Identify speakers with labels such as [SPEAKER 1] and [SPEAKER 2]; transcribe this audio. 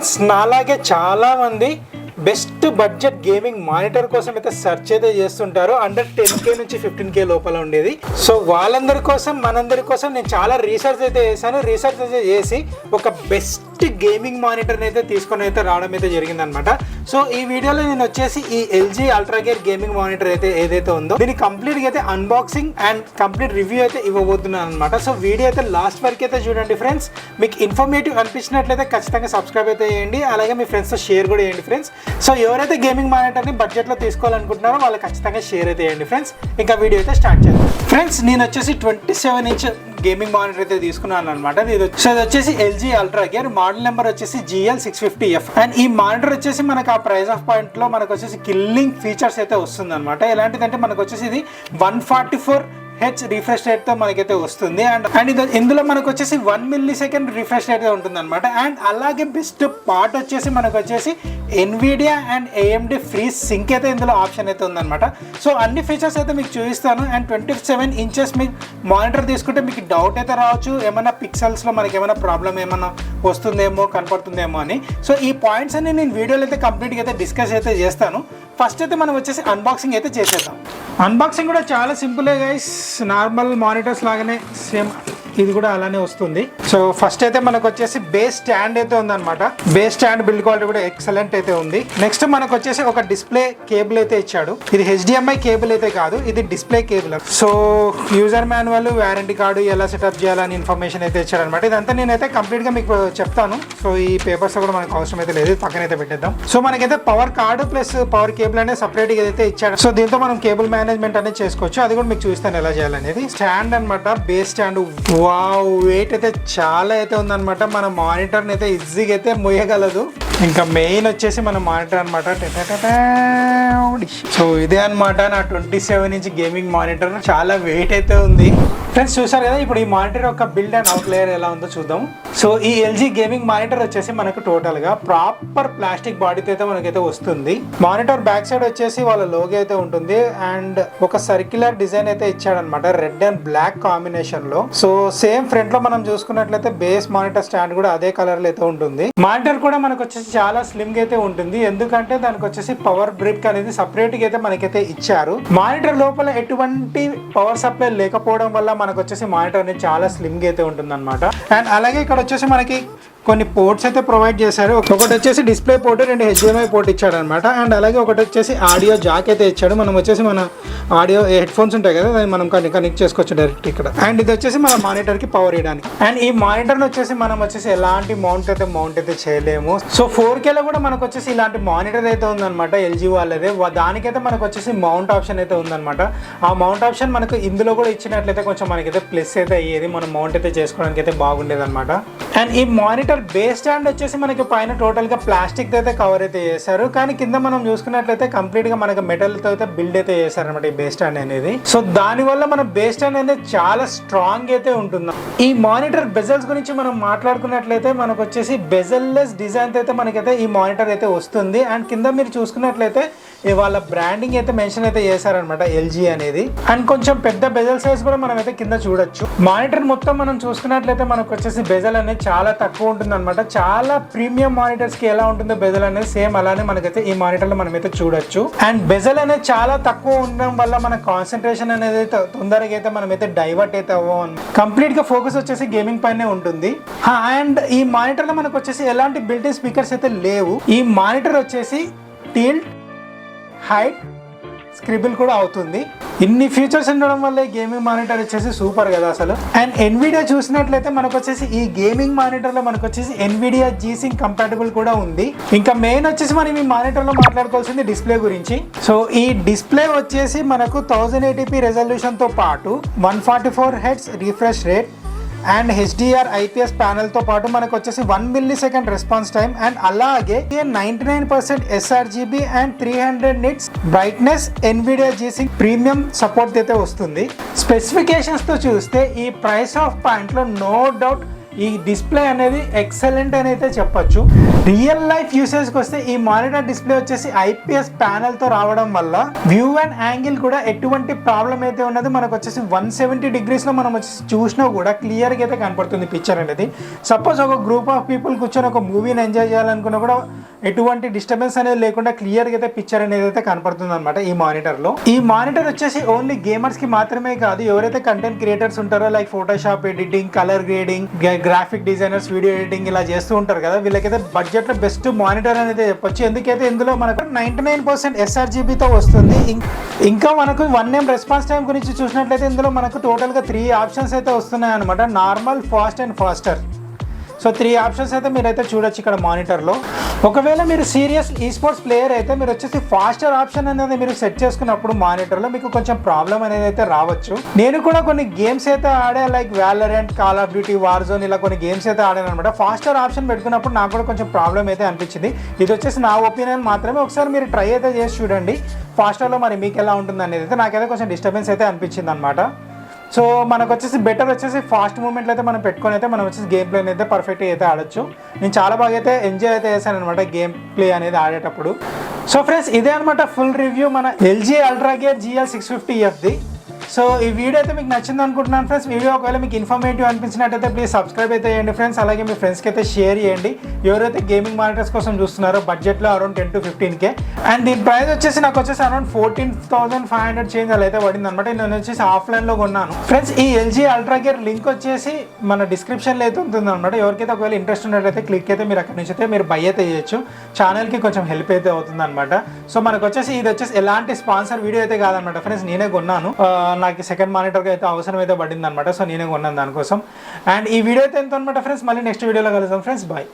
[SPEAKER 1] Friends నాలాగే చాలా మంది బెస్ట్ బడ్జెట్ గేమింగ్ మానిటర్ కోసం అయితే సెర్చ్ అయితే చేస్తుంటారు. అండర్ 10K నుంచి 15K లోపల ఉండేది. సో వాళ్ళందరి కోసం మనందరి కోసం నేను చాలా రీసెర్చ్ అయితే చేశాను. రీసెర్చ్ అయితే చేసి ఒక బెస్ట్ గేమింగ్ మానిటర్ని అయితే తీసుకొని అయితే రావడం అయితే జరిగిందనమాట. సో ఈ వీడియోలో నేను వచ్చేసి ఈ LG ultra gear gaming monitor అయితే ఏదైతే ఉందో దీని కంప్లీట్గా అయితే అన్బాక్సింగ్ అండ్ కంప్లీట్ రివ్యూ అయితే ఇవ్వబోతున్నాను అనమాట. సో వీడియో అయితే లాస్ట్ వరకు అయితే చూడండి ఫ్రెండ్స్. మీకు ఇన్ఫర్మేటివ్ అనిపించినట్లయితే ఖచ్చితంగా సబ్స్క్రైబ్ అయితే చేయండి. అలాగే మీ ఫ్రెండ్స్తో షేర్ కూడా చేయండి ఫ్రెండ్స్. సో ఎవరైతే గేమింగ్ మానిటర్ని బడ్జెట్లో తీసుకోవాలనుకుంటున్నారో వాళ్ళకి ఖచ్చితంగా షేర్ అయితే చేయండి ఫ్రెండ్స్. ఇంకా వీడియో అయితే స్టార్ట్ చేద్దాం. ఫ్రెండ్స్ నేను వచ్చేసి 27 ఇంచ్ గేమింగ్ మానిటర్ అయితే తీసుకున్నాను అనమాట. ఇది వచ్చేసి LG ultra gear, model number వచ్చేసి GL650F. అండ్ ఈ మానిటర్ వచ్చేసి మనకు ఆ ప్రైస్ ఆఫ్ పాయింట్ లో మనకు వచ్చేసి కిల్లింగ్ ఫీచర్స్ అయితే వస్తుంది అనమాట. ఎలాంటిదంటే మనకు వచ్చేసి ఇది 144Hz రిఫ్రెష్ రేట్ తో మనకైతే వస్తుంది. అండ్ ఇందులో మనకు వచ్చేసి 1 millisecond రిఫ్రెష్ రేట్ ఉంటుంది అనమాట. అండ్ అలాగే బెస్ట్ పార్ట్ వచ్చేసి మనకు వచ్చేసి NVIDIA and AMD free sync అయితే ఇందులో ఆప్షన్ అయితే ఉందన్నమాట. సో అన్ని ఫీచర్స్ అయితే మీకు చూపిస్తాను. అండ్ 27 ఇంచెస్ మీకు మానిటర్ తీసుకుంటే మీకు డౌట్ అయితే రావచ్చు, ఏమైనా పిక్సెల్స్లో మనకి ఏమైనా ప్రాబ్లం ఏమైనా వస్తుందేమో కనపడుతుందేమో అని. సో ఈ పాయింట్స్ అన్ని నేను వీడియోలో అయితే కంప్లీట్గా అయితే డిస్కస్ అయితే చేస్తాను. ఫస్ట్ అయితే మనం వచ్చేసి అన్బాక్సింగ్ అయితే చేసేద్దాం. అన్బాక్సింగ్ కూడా చాలా సింపులే గైస్, నార్మల్ మానిటర్స్ లాగానే సేమ్ ఇది కూడా అలానే వస్తుంది. సో ఫస్ట్ అయితే మనకు వచ్చేసి బేస్ స్టాండ్ అయితే ఉందన్నమాట. బేస్ స్టాండ్ బిల్డ్ క్వాలిటీ కూడా ఎక్సలెంట్ అయితే ఉంది. నెక్స్ట్ మనకు వచ్చేసి ఒక డిస్ప్లే కేబుల్ అయితే ఇచ్చాడు. ఇది HDMI కేబుల్ అయితే కాదు, ఇది display cable. So user manual, warranty card ఎలా సెటప్ చేయాలని ఇన్ఫర్మేషన్ అయితే ఇచ్చాడు అనమాట. ఇదంతా నేనైతే కంప్లీట్ గా మీకు చెప్తాను. సో ఈ పేపర్స్ కూడా మనకు అవసరం అయితే లేదు, పక్కన అయితే పెట్టేద్దాం. సో మనకైతే power card plus power cable అనేది సపరేట్ గా అయితే ఇచ్చాడు. సో దీంతో మనం కేబుల్ మేనేజ్మెంట్ అనేది చేసుకోవచ్చు. అది కూడా మీకు చూస్తాను ఎలా చేయాలనేది. స్టాండ్ అనమాట, బేస్ స్టాండ్. వావ్, వెయిట్ అయితే చాలా అయితే ఉందన్నమాట. మన మానిటర్ని అయితే ఈజీగా అయితే మోయగలదు. ఇంకా మెయిన్ వచ్చేసి మన మానిటర్ అనమాట. సో ఇదే అనమాట నా 27 ఇంచ్ గేమింగ్ మానిటర్. చాలా వెయిట్ అయితే ఉంది ఫ్రెండ్స్. చూసారు కదా, ఇప్పుడు ఈ మానిటర్ యొక్క బిల్డ్ అండ్ అవుట్ లేయర్ ఎలా ఉందో చూద్దాం. సో ఈ LG గేమింగ్ మానిటర్ వచ్చేసి మనకు టోటల్ గా ప్రాపర్ ప్లాస్టిక్ బాడీతో అయితే మనకైతే వస్తుంది. మానిటర్ బ్యాక్ సైడ్ వచ్చేసి వాళ్ళ లోగో అయితే ఉంటుంది. అండ్ ఒక సర్క్యులర్ డిజైన్ అయితే ఇచ్చాడనమాట, రెడ్ అండ్ బ్లాక్ కాంబినేషన్ లో. సో సేమ్ ఫ్రంట్ లో మనం చూసుకున్నట్లయితే బేస్ మానిటర్ స్టాండ్ కూడా అదే కలర్ లో అయితే ఉంటుంది. మానిటర్ కూడా మనకు వచ్చేసి చాలా స్లిమ్ గా అయితే ఉంటుంది, ఎందుకంటే దానికి వచ్చేసి పవర్ బ్రిక్ అనేది సపరేట్ గా అయితే మనకైతే ఇచ్చారు. మానిటర్ లోపల ఎటువంటి పవర్ సప్లై లేకపోవడం వల్ల మనకు వచ్చేసి మానిటర్ అనేది చాలా స్లిమ్ గా అయితే ఉంటుంది అనమాట. అండ్ అలాగే ఇక్కడ వచ్చేసి మనకి కొన్ని పోర్ట్స్ అయితే ప్రొవైడ్ చేశారు. ఒకటి వచ్చేసి డిస్ప్లే పోర్ట్, 2 HDMI పోర్ట్ ఇచ్చాడు అనమాట. అండ్ అలాగే ఒకటి వచ్చేసి ఆడియో జాక్ అయితే ఇచ్చాడు. మనం వచ్చేసి మన ఆడియో హెడ్ ఫోన్స్ ఉంటాయి కదా, దాన్ని మనం కనెక్ట్ చేసుకోవచ్చు డైరెక్ట్ ఇక్కడ. అండ్ ఇది వచ్చేసి మన మానిటర్ కి పవర్ ఇవ్వడానికి. అండ్ ఈ మానిటర్ వచ్చేసి మనం వచ్చేసి ఎలాంటి మౌంట్ అయితే చేయలేము. సో 4K లో కూడా మనకు వచ్చేసి ఇలాంటి మానిటర్ అయితే ఉందన్నమాట LG వాళ్ళదే. దానికైతే మనకు వచ్చేసి మౌంట్ ఆప్షన్ అయితే ఉందన్నమాట. ఆ మౌంట్ ఆప్షన్ మనకు ఇందులో కూడా ఇచ్చినట్లయితే కొంచెం మనకైతే ప్లస్ అయితే అయ్యేది, మనం మౌంట్ అయితే చేసుకోవడానికి అయితే బాగుండేది అనమాట. అండ్ ఈ మానిటర్ బేస్ స్టాండ్ వచ్చేసి మనకి పైన టోటల్ గా ప్లాస్టిక్ అయితే కవర్ అయితే చేశారు, కానీ కింద మనం చూసుకున్నట్లయితే కంప్లీట్ గా మనకి మెటల్ తో అయితే బిల్డ్ అయితే చేశారు అనమాట ఈ బేస్ స్టాండ్ అనేది. సో దాని వల్ల మన బేస్ స్టాండ్ అనేది చాలా స్ట్రాంగ్ అయితే ఉంటుంది. ఈ మానిటర్ బెజల్స్ గురించి మనం మాట్లాడుకున్నట్లయితే మనకు వచ్చేసి బెజల్ లెస్ డిజైన్ అయితే మనకైతే ఈ మానిటర్ అయితే వస్తుంది. అండ్ కింద మీరు చూసుకున్నట్లయితే వాళ్ళ బ్రాండింగ్ అయితే మెన్షన్ అయితే చేశారనమాట LG అనేది. అండ్ కొంచెం పెద్ద బెజల్ సైజ్ కూడా మనం అయితే కింద చూడొచ్చు. మానిటర్ మొత్తం మనం చూసుకున్నట్లయితే మనకు వచ్చేసి బెజల్ అనేది చాలా తక్కువ ఉంటుంది అనమాట. చాలా ప్రీమియం మానిటర్స్ కి ఎలా ఉంటుందో బెజల్ అనేది సేమ్ అలానే మనకైతే ఈ మానిటర్ లో మనం అయితే చూడొచ్చు. అండ్ బెజల్ అనేది చాలా తక్కువ ఉండడం వల్ల మన కాన్సన్ట్రేషన్ అనేది తొందరగా అయితే మనం అయితే డైవర్ట్ అయితే అవ్వం. కంప్లీట్ గా ఫోకస్ వచ్చేసి గేమింగ్ పైనే ఉంటుంది. అండ్ ఈ మానిటర్ లో మనకు వచ్చేసి ఎలాంటి బిల్ట్-ఇన్ స్పీకర్స్ అయితే లేవు. ఈ మానిటర్ వచ్చేసి టిల్ట్, హైట్, స్క్రిబుల్ కూడా అవుతుంది. ఇన్ని ఫీచర్స్ ఉండడం వల్ల గేమింగ్ మానిటర్ వచ్చేసి సూపర్ కదా అసలు. అండ్ NVIDIA చూసినట్లయితే మనకు వచ్చేసి ఈ గేమింగ్ మానిటర్ లో మనకు వచ్చేసి NVIDIA G-Sync కంపాటబుల్ కూడా ఉంది. ఇంకా మెయిన్ వచ్చేసి మనం ఈ మానిటర్ లో మాట్లాడుకోవాల్సింది డిస్ప్లే గురించి. సో ఈ డిస్ప్లే వచ్చేసి మనకు 1080p రెజల్యూషన్ తో పాటు 144Hz refresh rate and HDR IPS panel తో పాటు మనకు వచ్చేసి 1 millisecond రెస్పాన్స్ టైం అండ్ అలాగే 99% sRGB and 300 nits brightness NVIDIA G-Sync premium support అయితే వస్తుంది. స్పెసిఫికేషన్స్ తో చూస్తే ఈ ప్రైస్ ఆఫ్ పాయింట్ లో నో డౌట్ ఈ డిస్ప్లే అనేది ఎక్సలెంట్ అని అయితే చెప్పొచ్చు. రియల్ లైఫ్ యూసేజ్కి వస్తే ఈ మానిటర్ డిస్ప్లే వచ్చేసి IPS ప్యానెల్తో రావడం వల్ల వ్యూ అండ్ యాంగిల్ కూడా ఎటువంటి ప్రాబ్లం అయితే ఉన్నది మనకు వచ్చేసి 170 degreesలో మనం వచ్చేసి చూసినా కూడా క్లియర్గా అయితే కనపడుతుంది పిక్చర్ అనేది. సపోజ్ ఒక గ్రూప్ ఆఫ్ పీపుల్ కూర్చొని ఒక మూవీని ఎంజాయ్ చేయాలనుకున్నా కూడా ఎటువంటి డిస్టర్బెన్స్ అనేది లేకుండా క్లియర్గా అయితే పిక్చర్ అనేది అయితే కనపడుతుంది అనమాట ఈ మానిటర్లో. ఈ మానిటర్ వచ్చేసి ఓన్లీ గేమర్స్కి మాత్రమే కాదు, ఎవరైతే కంటెంట్ క్రియేటర్స్ ఉంటారో like Photoshop editing, colour grading, graphic designers, video editing ఇలా చేస్తూ ఉంటారు కదా, వీళ్ళకైతే బడ్జెట్లో బెస్ట్ మానిటర్ అనేది చెప్పొచ్చు. ఎందుకైతే ఇందులో మనకు 99% sRGBతో వస్తుంది. ఇంకా మనకు 1M రెస్పాన్స్ టైం గురించి చూసినట్లయితే ఇందులో మనకు టోటల్గా 3 ఆప్షన్స్ అయితే వస్తున్నాయి అనమాట. Normal, fast and faster. So 3 options అయితే మీరైతే చూడొచ్చు ఇక్కడ మానిటర్లో. ఒకవేళ మీరు సీరియస్ ఈస్పోర్ట్స్ ప్లేయర్ అయితే మీరు వచ్చేసి ఫాస్టర్ ఆప్షన్ అనేది మీరు సెట్ చేసుకున్నప్పుడు మానిటర్లో మీకు కొంచెం ప్రాబ్లం అనేది అయితే రావచ్చు. నేను కూడా కొన్ని గేమ్స్ అయితే ఆడా, like వ్యాలరెంట్, call of duty, war zone, ఇలా కొన్ని గేమ్స్ అయితే ఆడాను అనమాట. ఫాస్టర్ ఆప్షన్ పెట్టుకున్నప్పుడు నాకు కూడా కొంచెం ప్రాబ్లం అయితే అనిపించింది. ఇది వచ్చేసి నా ఒపీనియన్ మాత్రమే. ఒకసారి మీరు ట్రై అయితే చేసి చూడండి ఫాస్టర్లో, మరి మీకు ఎలా ఉంటుంది అనేది అయితే. నాకైతే కొంచెం డిస్టర్బెన్స్ అయితే అనిపించింది అనమాట. సో మనకు వచ్చేసి బెటర్ వచ్చేసి ఫాస్ట్ మూమెంట్లో అయితే మనం పెట్టుకొని అయితే మనం వచ్చేసి గేమ్ ప్లే అయితే పర్ఫెక్ట్గా అయితే ఆడొచ్చు. నేను చాలా బాగా అయితే ఎంజాయ్ అయితే చేశాను అనమాట గేమ్ ప్లే అనేది ఆడేటప్పుడు. సో ఫ్రెండ్స్, ఇదే అనమాట ఫుల్ రివ్యూ మన LG Ultra Gear GL650Fది. సో ఈ వీడియో అయితే మీకు నచ్చింది అనుకుంటున్నాను ఫ్రెండ్స్. వీడియో ఒకవేళ మీకు ఇన్ఫర్మేటివ్ అనిపించినట్టయితే ప్లీజ్ సబ్స్క్రైబ్ అయితే చేయండి ఫ్రెండ్స్. అలాగే మీ ఫ్రెండ్స్కి అయితే షేర్ చేయండి ఎవరైతే గేమింగ్ మానిటర్స్ కోసం చూస్తున్నారో బడ్జెట్లో అరౌండ్ 10 to 15K. అండ్ దీని ప్రైస్ వచ్చేసి నాకు వచ్చేసి అరౌండ్ 14,500 చేంజ్ అలా అయితే పడింది అనమాట. నేను వచ్చేసి ఆఫ్లైన్లో కొన్నాను ఫ్రెండ్స్. ఈ LG Ultra Gear లింక్ వచ్చేసి మన డిస్క్రిప్షన్లో అయితే ఉంటుంది అనమాట. ఎవరికైతే ఒకవేళ ఇంట్రెస్ట్ ఉన్నట్లయితే క్లిక్ అయితే మీరు అక్కడ నుంచి అయితే మీరు బై అయితే చేయొచ్చు. ఛానల్కి కొంచెం హెల్ప్ అయితే అవుతుంది అనమాట. సో మనకు వచ్చేసి ఇది వచ్చేసి ఎలాంటి స్పాన్సర్ వీడియో అయితే కాదనమాట ఫ్రెండ్స్. నేనే కొన్నాను, నాకు సెకండ్ మానిటర్కి అయితే అవసరం అయితే పడింది అనమాట. సో నేనే కొన్నాను దానికోసం. అండ్ ఈ వీడియో అయితే ఎంత అనమాట ఫ్రెండ్స్. మళ్ళీ నెక్స్ట్ వీడియోలో కలుద్దాం ఫ్రెండ్స్. బాయ్.